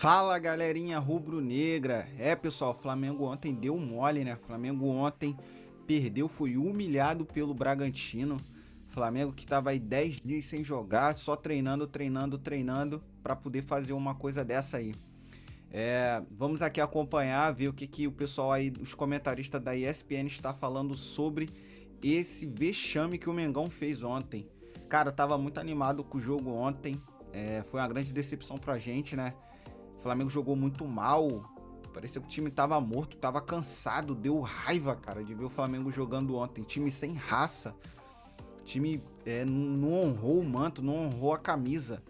Fala galerinha rubro-negra. Pessoal, o Flamengo ontem deu mole, né? O Flamengo ontem perdeu, foi humilhado pelo Bragantino. Flamengo que tava aí 10 dias sem jogar, só treinando para poder fazer uma coisa dessa aí. Vamos aqui acompanhar, ver o que o pessoal aí, os comentaristas da ESPN está falando sobre esse vexame que o Mengão fez ontem. Cara, tava muito animado com o jogo ontem. Foi uma grande decepção pra gente, né? O Flamengo jogou muito mal. Parecia que o time tava morto, tava cansado. Deu raiva, cara, de ver o Flamengo jogando ontem. Time sem raça. O time não honrou o manto, não honrou a camisa.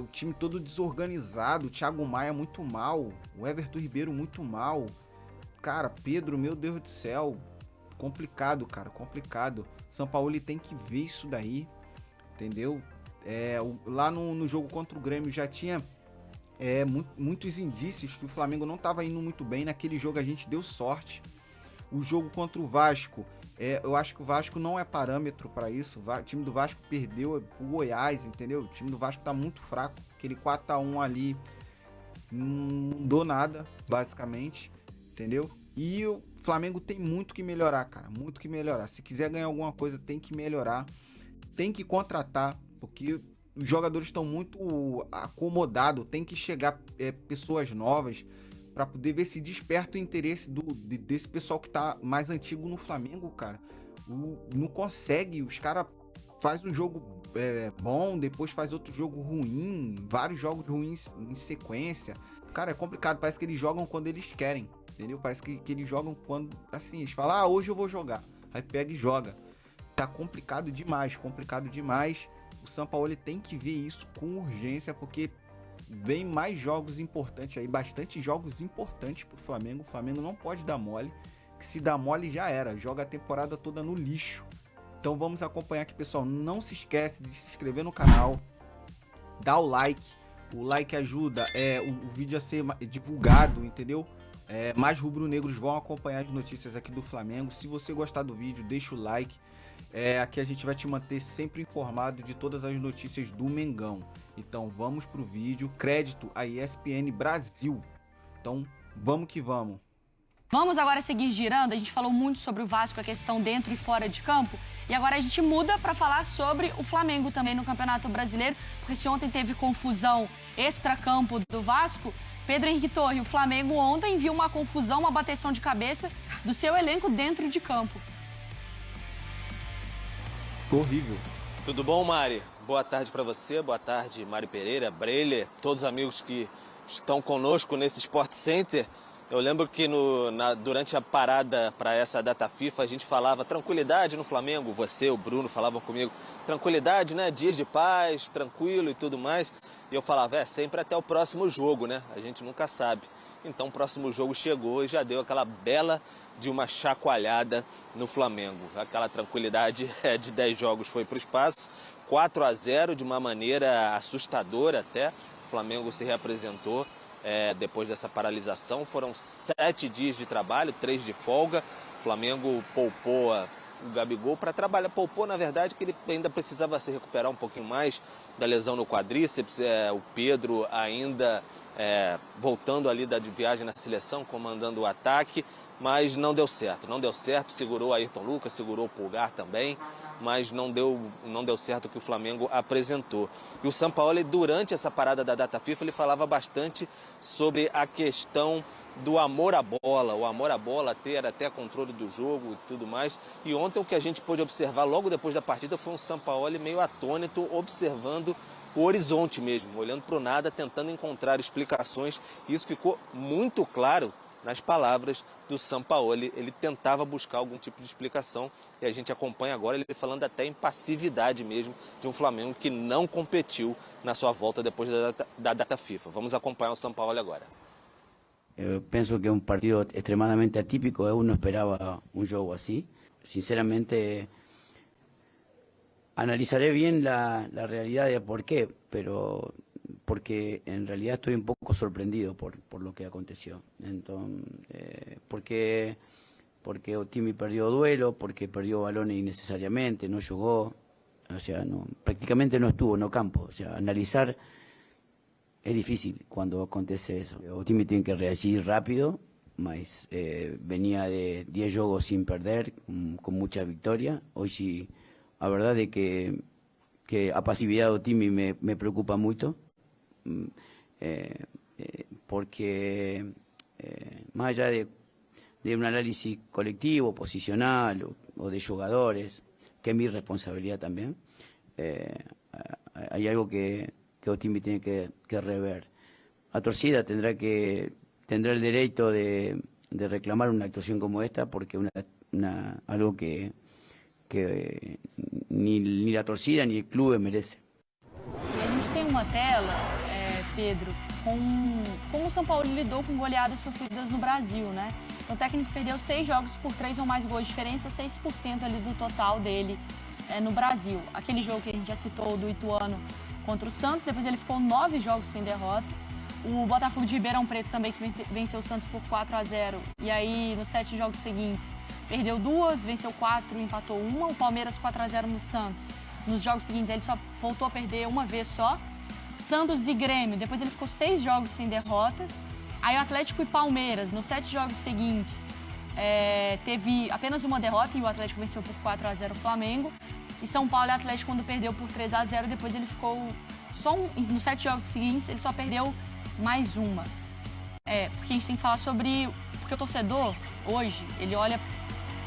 O time todo desorganizado. O Thiago Maia muito mal. O Everton Ribeiro muito mal. Cara, Pedro, meu Deus do céu. Complicado, cara, complicado. São Paulo tem que ver isso daí, entendeu? Lá no jogo contra o Grêmio já tinha muitos indícios que o Flamengo não estava indo muito bem. Naquele jogo a gente deu sorte. O jogo contra o Vasco, eu acho que o Vasco não é parâmetro para isso. O time do Vasco perdeu o Goiás, entendeu? O time do Vasco tá muito fraco. Aquele 4-1 ali não mudou nada, basicamente, entendeu? E o Flamengo tem muito que melhorar, cara, muito que melhorar. Se quiser ganhar alguma coisa, tem que melhorar, tem que contratar, porque os jogadores estão muito acomodados, tem que chegar pessoas novas para poder ver se desperta o interesse desse pessoal que tá mais antigo no Flamengo, cara. Não consegue, os caras faz um jogo bom, depois faz outro jogo ruim, vários jogos ruins em sequência. Cara, é complicado, parece que eles jogam quando eles querem, entendeu? Parece que eles jogam quando, assim, eles falam, hoje eu vou jogar. Aí pega e joga. Tá complicado demais, complicado demais. O São Paulo tem que ver isso com urgência, porque vem mais jogos importantes aí, bastante jogos importantes pro Flamengo. O Flamengo não pode dar mole, que se dá mole já era, joga a temporada toda no lixo. Então vamos acompanhar aqui, pessoal. Não se esquece de se inscrever no canal, dá o like. O like ajuda o vídeo a ser divulgado, entendeu? Mais rubro-negros vão acompanhar as notícias aqui do Flamengo. Se você gostar do vídeo, deixa o like. Aqui a gente vai te manter sempre informado de todas as notícias do Mengão. Então vamos pro vídeo. Crédito a ESPN Brasil. Então vamos que vamos. Vamos agora seguir girando. A gente falou muito sobre o Vasco, a questão dentro e fora de campo. E agora a gente muda para falar sobre o Flamengo também no Campeonato Brasileiro, porque se ontem teve confusão extra-campo do Vasco, Pedro Henrique Torre, o Flamengo ontem viu uma confusão, uma bateção de cabeça do seu elenco dentro de campo. Horrível. Tudo bom, Mari? Boa tarde para você, boa tarde, Mari Pereira, Breler, todos os amigos que estão conosco nesse Sport Center. Eu lembro que durante a parada para essa data FIFA, a gente falava tranquilidade no Flamengo, você, o Bruno falavam comigo, tranquilidade, né? Dias de paz, tranquilo e tudo mais. E eu falava, sempre até o próximo jogo, né? A gente nunca sabe. Então o próximo jogo chegou e já deu aquela bela de uma chacoalhada no Flamengo. Aquela tranquilidade de 10 jogos foi para o espaço, 4-0 de uma maneira assustadora até. O Flamengo se reapresentou. Depois dessa paralisação, foram 7 dias de trabalho, 3 de folga. O Flamengo poupou o Gabigol para trabalhar. Poupou, na verdade, que ele ainda precisava se recuperar um pouquinho mais da lesão no quadríceps. O Pedro ainda voltando ali da viagem na seleção, comandando o ataque. Mas não deu certo, segurou o Ayrton Lucas, segurou o Pulgar também, mas não deu certo o que o Flamengo apresentou. E o Sampaoli, durante essa parada da data FIFA, ele falava bastante sobre a questão do amor à bola, o amor à bola, ter até controle do jogo e tudo mais. E ontem o que a gente pôde observar logo depois da partida foi um Sampaoli meio atônito, observando o horizonte mesmo, olhando para o nada, tentando encontrar explicações. E isso ficou muito claro nas palavras do Sampaoli. Ele tentava buscar algum tipo de explicação e a gente acompanha agora ele falando até em passividade mesmo de um Flamengo que não competiu na sua volta depois da data FIFA. Vamos acompanhar o Sampaoli agora. Eu penso que é um partido extremadamente atípico, eu não esperava um jogo assim. Sinceramente, analizaré bien la realidad de por qué, pero porque en realidad estoy un poco sorprendido por lo que aconteció. Entonces, porque Otimi perdió duelo, porque perdió balones innecesariamente, no jugó, o sea, prácticamente no estuvo, no campo. O sea, analizar es difícil cuando acontece eso. El time tiene que reagir rápido, mas venía de 10 jogos sin perder, con mucha victoria. Hoy sí, la verdad es que a pasividad del time me preocupa mucho, porque más allá de un análisis colectivo, posicional o de jugadores, que es mi responsabilidad también, hay algo que el time tiene que rever. La torcida tendrá el derecho de reclamar una actuación como esta, porque algo que ni la torcida ni el clube merece. E a gente tem uma tela, Pedro, com como o São Paulo lidou com goleadas sofridas no Brasil, né? O técnico perdeu 6 jogos por 3 ou mais gols de diferença, 6% ali do total dele no Brasil. Aquele jogo que a gente já citou do Ituano contra o Santos, depois ele ficou 9 jogos sem derrota. O Botafogo de Ribeirão Preto também, que venceu o Santos por 4-0. E aí, nos 7 jogos seguintes, perdeu 2, venceu 4, empatou 1. O Palmeiras 4-0 no Santos. Nos jogos seguintes, ele só voltou a perder uma vez só. Santos e Grêmio, depois ele ficou 6 jogos sem derrotas. Aí o Atlético e Palmeiras, nos 7 jogos seguintes, teve apenas uma derrota e o Atlético venceu por 4-0 o Flamengo. E São Paulo e Atlético, quando perdeu por 3-0, depois ele ficou nos 7 jogos seguintes, ele só perdeu mais uma. Porque a gente tem que falar sobre... Porque o torcedor, hoje, ele olha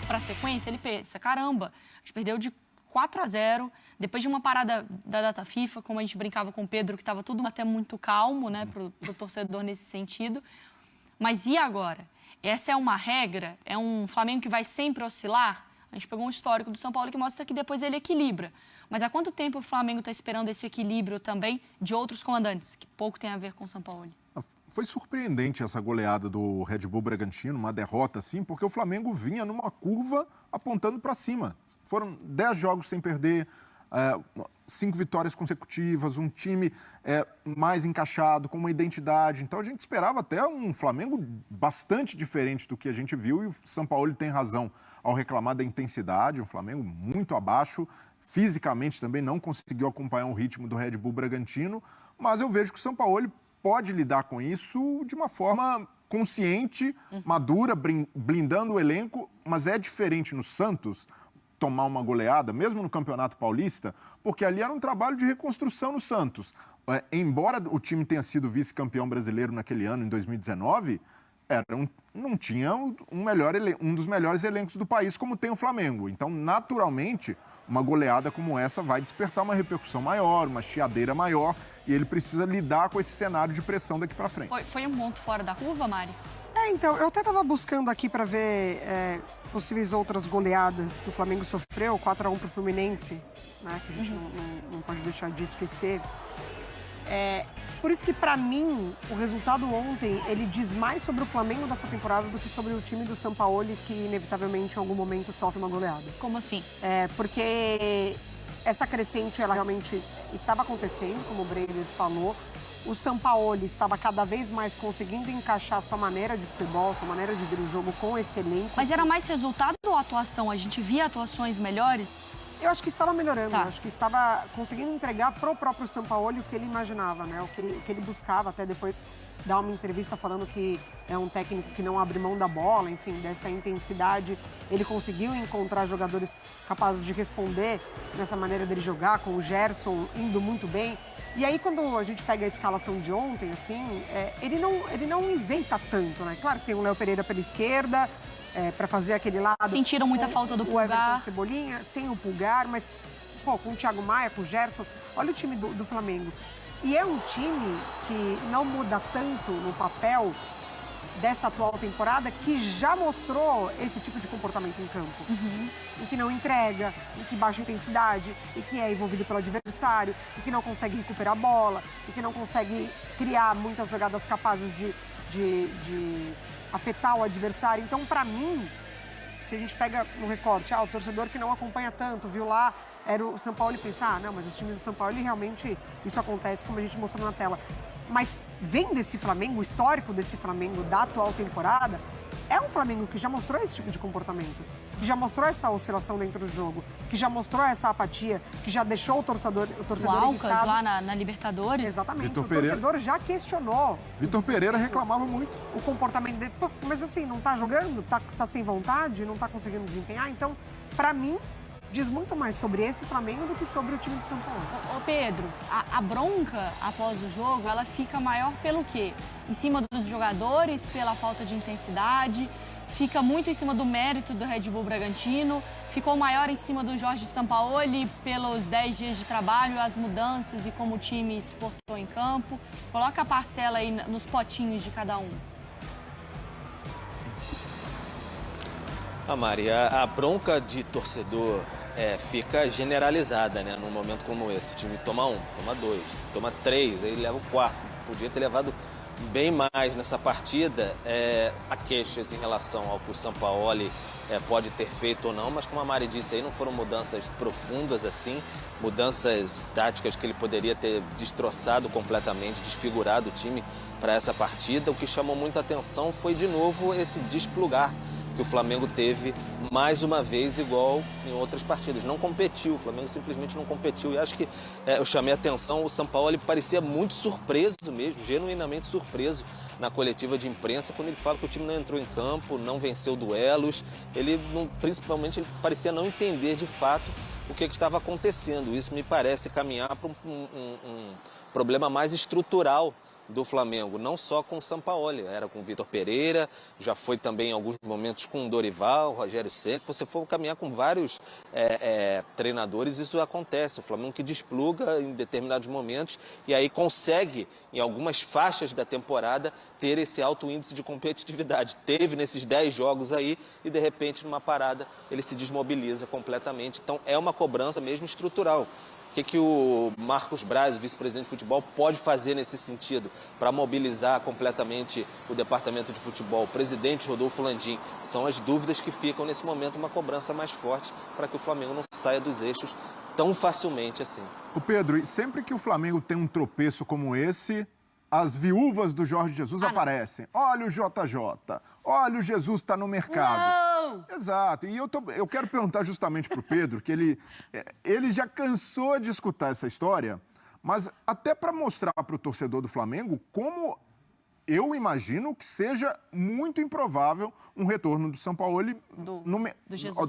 para a sequência, ele pensa, caramba, a gente perdeu de 4-0, depois de uma parada da data FIFA, como a gente brincava com o Pedro, que estava tudo até muito calmo, né, pro torcedor nesse sentido. Mas e agora? Essa é uma regra? É um Flamengo que vai sempre oscilar? A gente pegou um histórico do São Paulo que mostra que depois ele equilibra. Mas há quanto tempo o Flamengo está esperando esse equilíbrio também de outros comandantes, que pouco tem a ver com o São Paulo? Foi surpreendente essa goleada do Red Bull Bragantino, uma derrota assim, porque o Flamengo vinha numa curva apontando para cima. Foram 10 jogos sem perder, 5 vitórias consecutivas, um time mais encaixado, com uma identidade. Então a gente esperava até um Flamengo bastante diferente do que a gente viu, e o São Paulo tem razão ao reclamar da intensidade, um Flamengo muito abaixo, fisicamente também não conseguiu acompanhar o ritmo do Red Bull Bragantino, mas eu vejo que o São Paulo pode lidar com isso de uma forma consciente, madura, blindando o elenco, mas é diferente no Santos tomar uma goleada, mesmo no Campeonato Paulista, porque ali era um trabalho de reconstrução no Santos. Embora o time tenha sido vice-campeão brasileiro naquele ano, em 2019, não tinha um dos melhores elencos do país, como tem o Flamengo. Então, naturalmente, uma goleada como essa vai despertar uma repercussão maior, uma chiadeira maior, e ele precisa lidar com esse cenário de pressão daqui para frente. Foi um ponto fora da curva, Mari? Então, eu até estava buscando aqui para ver possíveis outras goleadas que o Flamengo sofreu, 4-1 para o Fluminense, né, que a gente não pode deixar de esquecer. Por isso que, para mim, o resultado ontem, ele diz mais sobre o Flamengo dessa temporada do que sobre o time do Sampaoli, que inevitavelmente, em algum momento, sofre uma goleada. Como assim? Porque essa crescente, ela realmente estava acontecendo, como o Breyer falou. O Sampaoli estava cada vez mais conseguindo encaixar a sua maneira de futebol, sua maneira de ver o jogo com esse elenco. Mas era mais resultado ou atuação? A gente via atuações melhores? Eu acho que estava melhorando, Tá. eu acho que estava conseguindo entregar para o próprio Sampaoli o que ele imaginava, né? O que ele buscava, até depois dar uma entrevista falando que é um técnico que não abre mão da bola, enfim, dessa intensidade. Ele conseguiu encontrar jogadores capazes de responder nessa maneira dele jogar, com o Gerson indo muito bem. E aí, quando a gente pega a escalação de ontem, assim, ele não inventa tanto, né? Claro que tem o Léo Pereira pela esquerda, para fazer aquele lado. Sentiram muita falta do O Pulgar. Everton Cebolinha, sem o Pulgar, mas com o Thiago Maia, com o Gerson. Olha o time do Flamengo. E é um time que não muda tanto no papel dessa atual temporada, que já mostrou esse tipo de comportamento em campo. Em que não entrega, em que baixa intensidade, em que é envolvido pelo adversário, em que não consegue recuperar a bola, em que não consegue criar muitas jogadas capazes de afetar o adversário. Então, para mim, se a gente pega no recorte, o torcedor que não acompanha tanto, viu lá, era o São Paulo e pensar, não, mas os times do São Paulo, realmente, isso acontece, como a gente mostrou na tela. Mas vem desse Flamengo, o histórico desse Flamengo da atual temporada, é um Flamengo que já mostrou esse tipo de comportamento. que já mostrou essa oscilação dentro do jogo, que já mostrou essa apatia, que já deixou o torcedor O Alcas irritado. Lá na Libertadores. Exatamente, Vitor o Pereira torcedor já questionou. Vitor Pereira reclamava muito. O comportamento dele. Pô, mas assim, não tá jogando, tá sem vontade, não tá conseguindo desempenhar. Então, pra mim, diz muito mais sobre esse Flamengo do que sobre o time de São Paulo. Ô Pedro, a bronca após o jogo, ela fica maior pelo quê? Em cima dos jogadores, pela falta de intensidade, fica muito em cima do mérito do Red Bull Bragantino, ficou maior em cima do Jorge Sampaoli pelos 10 dias de trabalho, as mudanças e como o time se portou em campo. Coloca a parcela aí nos potinhos de cada um. Mari, a bronca de torcedor fica generalizada, né? Num momento como esse. O time toma 1, toma 2, toma 3, aí leva o 4. Podia ter levado bem mais nessa partida. Há queixas em relação ao que o Sampaoli pode ter feito ou não, mas como a Mari disse aí, não foram mudanças profundas assim, mudanças táticas que ele poderia ter destroçado completamente, desfigurado o time para essa partida. O que chamou muita atenção foi, de novo, esse desplugar que o Flamengo teve mais uma vez, igual em outras partidas. Não competiu, o Flamengo simplesmente não competiu. E acho que eu chamei a atenção, o Sampaoli parecia muito surpreso mesmo, genuinamente surpreso na coletiva de imprensa, quando ele fala que o time não entrou em campo, não venceu duelos. Principalmente, ele parecia não entender de fato o que estava acontecendo. Isso me parece caminhar para um problema mais estrutural do Flamengo, não só com o Sampaoli, era com o Vitor Pereira, já foi também em alguns momentos com o Dorival, o Rogério Ceni. Se você for caminhar com vários treinadores, isso acontece. O Flamengo que despluga em determinados momentos e aí consegue, em algumas faixas da temporada, ter esse alto índice de competitividade. Teve nesses 10 jogos aí e, de repente, numa parada, ele se desmobiliza completamente. Então, é uma cobrança mesmo estrutural. O que o Marcos Braz, o vice-presidente de futebol, pode fazer nesse sentido para mobilizar completamente o departamento de futebol? O presidente Rodolfo Landim, são as dúvidas que ficam nesse momento, uma cobrança mais forte para que o Flamengo não saia dos eixos tão facilmente assim. O Pedro, e sempre que o Flamengo tem um tropeço como esse, as viúvas do Jorge Jesus aparecem. Olha o JJ, olha o Jesus está no mercado. Não! Exato, e eu quero perguntar justamente para o Pedro, que ele já cansou de escutar essa história, mas até para mostrar para o torcedor do Flamengo como eu imagino que seja muito improvável um retorno do Sampaoli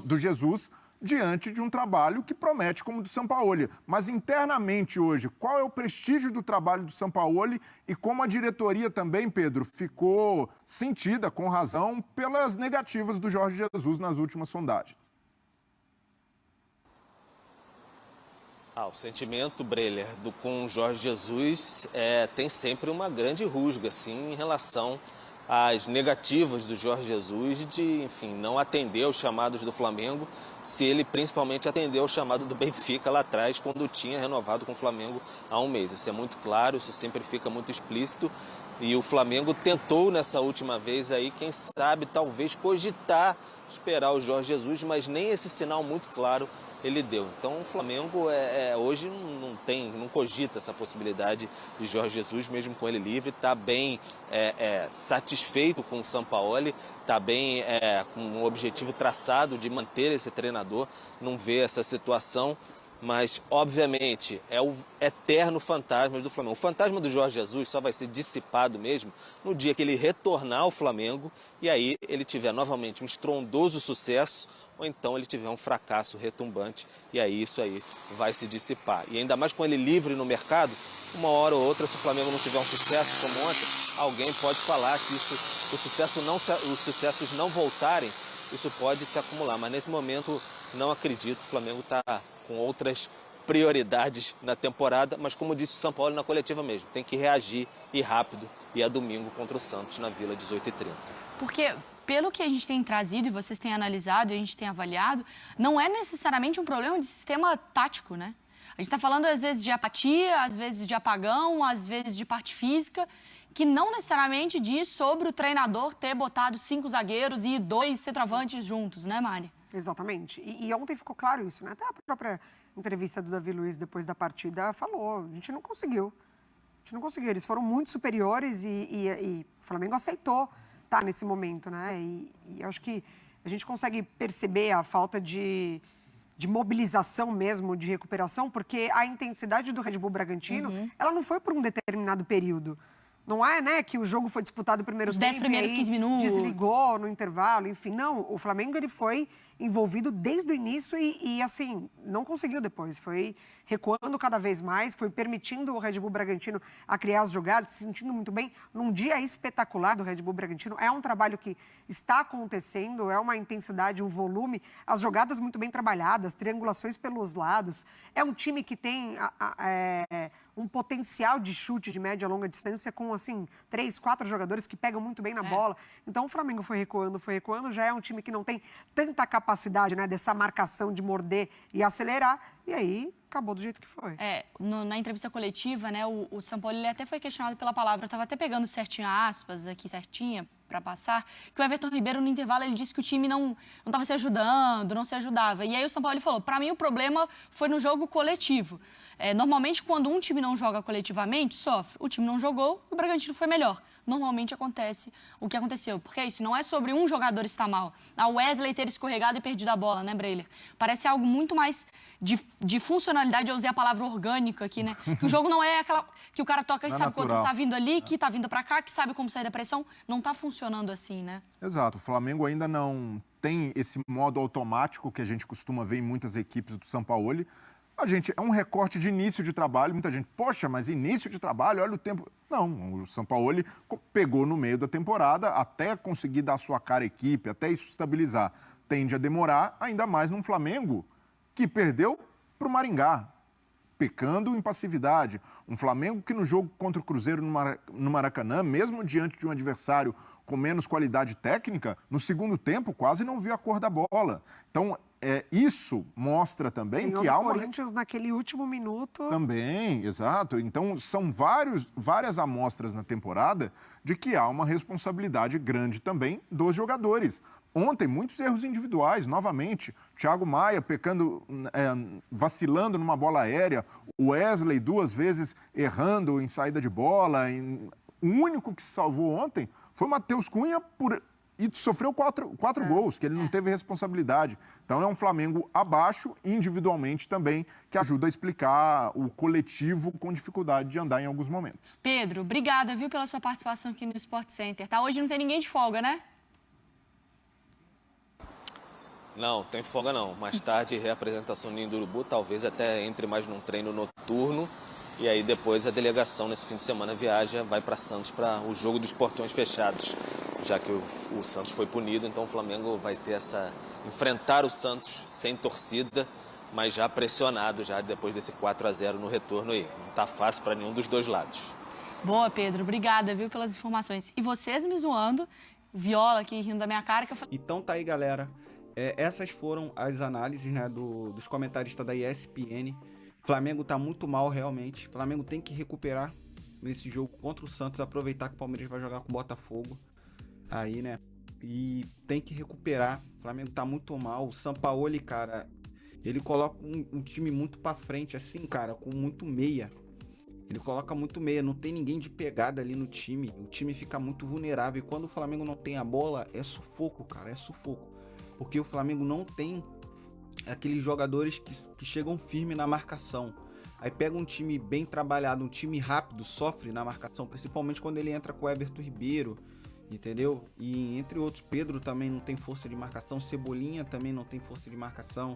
do Jesus diante de um trabalho que promete como o do Sampaoli. Mas internamente hoje, qual é o prestígio do trabalho do Sampaoli e como a diretoria também, Pedro, ficou sentida, com razão, pelas negativas do Jorge Jesus nas últimas sondagens? O sentimento, Breler, com o Jorge Jesus tem sempre uma grande rusga, assim, em relação às negativas do Jorge Jesus de, enfim, não atender aos chamados do Flamengo, se ele principalmente atendeu ao chamado do Benfica lá atrás, quando tinha renovado com o Flamengo há um mês. Isso é muito claro, isso sempre fica muito explícito. E o Flamengo tentou nessa última vez aí, quem sabe, talvez cogitar esperar o Jorge Jesus, mas nem esse sinal muito claro ele deu. Então o Flamengo hoje não cogita essa possibilidade de Jorge Jesus, mesmo com ele livre, está bem satisfeito com o Sampaoli, está bem com um objetivo traçado de manter esse treinador, não vê essa situação, mas obviamente é o eterno fantasma do Flamengo. O fantasma do Jorge Jesus só vai ser dissipado mesmo no dia que ele retornar ao Flamengo e aí ele tiver novamente um estrondoso sucesso, ou então ele tiver um fracasso retumbante, e aí isso aí vai se dissipar. E ainda mais com ele livre no mercado, uma hora ou outra, se o Flamengo não tiver um sucesso como ontem, alguém pode falar, se os sucessos não voltarem, isso pode se acumular. Mas nesse momento, não acredito, o Flamengo está com outras prioridades na temporada, mas como disse o Sampaoli na coletiva mesmo, tem que reagir e rápido, e é domingo contra o Santos na Vila, 18h30. Porque, pelo que a gente tem trazido e vocês têm analisado e a gente tem avaliado, não é necessariamente um problema de sistema tático, né? A gente está falando, às vezes, de apatia, às vezes de apagão, às vezes de parte física, que não necessariamente diz sobre o treinador ter botado 5 zagueiros e 2 centroavantes juntos, né, Mari? Exatamente. E ontem ficou claro isso, né? Até a própria entrevista do Davi Luiz depois da partida falou, a gente não conseguiu. Eles foram muito superiores e o Flamengo aceitou estar nesse momento, né? E acho que a gente consegue perceber a falta de mobilização mesmo, de recuperação, porque a intensidade do Red Bull Bragantino, ela não foi por um determinado período. Não é, né, que o jogo foi disputado o primeiro tempo, 10 primeiros 15 minutos. Desligou no intervalo, enfim. Não, o Flamengo ele foi envolvido desde o início e assim, não conseguiu depois. Foi recuando cada vez mais, foi permitindo o Red Bull Bragantino a criar as jogadas, se sentindo muito bem. Num dia espetacular do Red Bull Bragantino, é um trabalho que está acontecendo, é uma intensidade, um volume, as jogadas muito bem trabalhadas, triangulações pelos lados. É um time que tem um potencial de chute de média e longa distância com, assim, 3, 4 jogadores que pegam muito bem na bola. Então, o Flamengo foi recuando, já é um time que não tem tanta capacidade, né, dessa marcação de morder e acelerar, e aí acabou do jeito que foi. Na entrevista coletiva, né, o Sampaoli ele até foi questionado pela palavra, eu estava até pegando certinho aspas aqui, certinha, para passar, que o Everton Ribeiro, no intervalo, ele disse que o time não estava se ajudando, não se ajudava. E aí o Sampaoli falou, para mim o problema foi no jogo coletivo. Normalmente, quando um time não joga coletivamente, sofre. O time não jogou, o Bragantino foi melhor. Normalmente acontece o que aconteceu. Porque isso não é sobre um jogador estar mal. A Wesley ter escorregado e perdido a bola, né, Breiler? Parece algo muito mais de funcionalidade, eu usei a palavra orgânica aqui, né? Que o jogo não é aquela que o cara toca e sabe quando tá vindo ali, que tá vindo para cá, que sabe como sair da pressão. Não tá funcionando assim, né? Exato. O Flamengo ainda não tem esse modo automático que a gente costuma ver em muitas equipes do Sampaoli. É um recorte de início de trabalho. Muita gente, poxa, mas início de trabalho, olha o tempo. Não, o Sampaoli pegou no meio da temporada, até conseguir dar sua cara à equipe, até isso estabilizar. Tende a demorar, ainda mais num Flamengo que perdeu para o Maringá, pecando em passividade. Um Flamengo que no jogo contra o Cruzeiro no Maracanã, mesmo diante de um adversário com menos qualidade técnica, no segundo tempo quase não viu a cor da bola. Então, isso mostra também que há uma... Corinthians naquele último minuto... Também, exato. Então, são várias amostras na temporada de que há uma responsabilidade grande também dos jogadores. Ontem, muitos erros individuais, novamente. Thiago Maia pecando, vacilando numa bola aérea. O Wesley 2 vezes errando em saída de bola. O único que se salvou ontem foi o Matheus Cunha e sofreu quatro gols, que ele não teve responsabilidade. Então, é um Flamengo abaixo, individualmente também, que ajuda a explicar o coletivo com dificuldade de andar em alguns momentos. Pedro, obrigada, viu, pela sua participação aqui no Sport Center. Tá? Hoje não tem ninguém de folga, né? Não, tem folga não. Mais tarde, reapresentação no Ninho do Urubu, talvez até entre mais num treino noturno. E aí depois a delegação nesse fim de semana viaja, vai para Santos para o jogo dos portões fechados. Já que o Santos foi punido, então o Flamengo vai ter enfrentar o Santos sem torcida, mas já pressionado já depois desse 4-0 no retorno aí. Não tá fácil para nenhum dos dois lados. Boa, Pedro. Obrigada, viu, pelas informações. E vocês me zoando, Viola aqui rindo da minha cara. Então tá aí, galera. Essas foram as análises, né, dos comentaristas da ESPN. Flamengo tá muito mal, realmente. Flamengo tem que recuperar nesse jogo contra o Santos, aproveitar que o Palmeiras vai jogar com o Botafogo. Aí, né? E tem que recuperar. O Flamengo tá muito mal. O Sampaoli, cara, ele coloca um time muito pra frente, assim, cara, com muito meia. Ele coloca muito meia, não tem ninguém de pegada ali no time. O time fica muito vulnerável. E quando o Flamengo não tem a bola, é sufoco, cara, é sufoco. Porque o Flamengo não tem aqueles jogadores que chegam firme na marcação. Aí pega um time bem trabalhado, um time rápido, sofre na marcação, principalmente quando ele entra com o Everton Ribeiro, entendeu? E entre outros, Pedro também não tem força de marcação, Cebolinha também não tem força de marcação.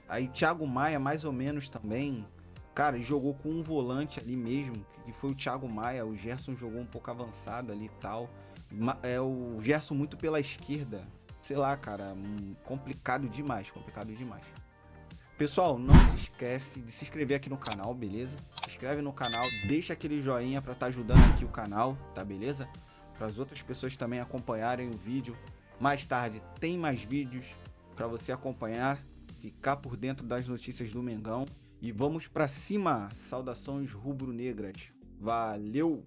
Aí Thiago Maia mais ou menos também. Cara, ele jogou com um volante ali mesmo, que foi o Thiago Maia. O Gerson jogou um pouco avançado ali e tal. O Gerson muito pela esquerda. Sei lá, cara, complicado demais. Pessoal, não se esquece de se inscrever aqui no canal, beleza? Se inscreve no canal, deixa aquele joinha pra estar ajudando aqui o canal, tá beleza? Para as outras pessoas também acompanharem o vídeo. Mais tarde tem mais vídeos pra você acompanhar, ficar por dentro das notícias do Mengão. E vamos pra cima! Saudações rubro-negras. Valeu!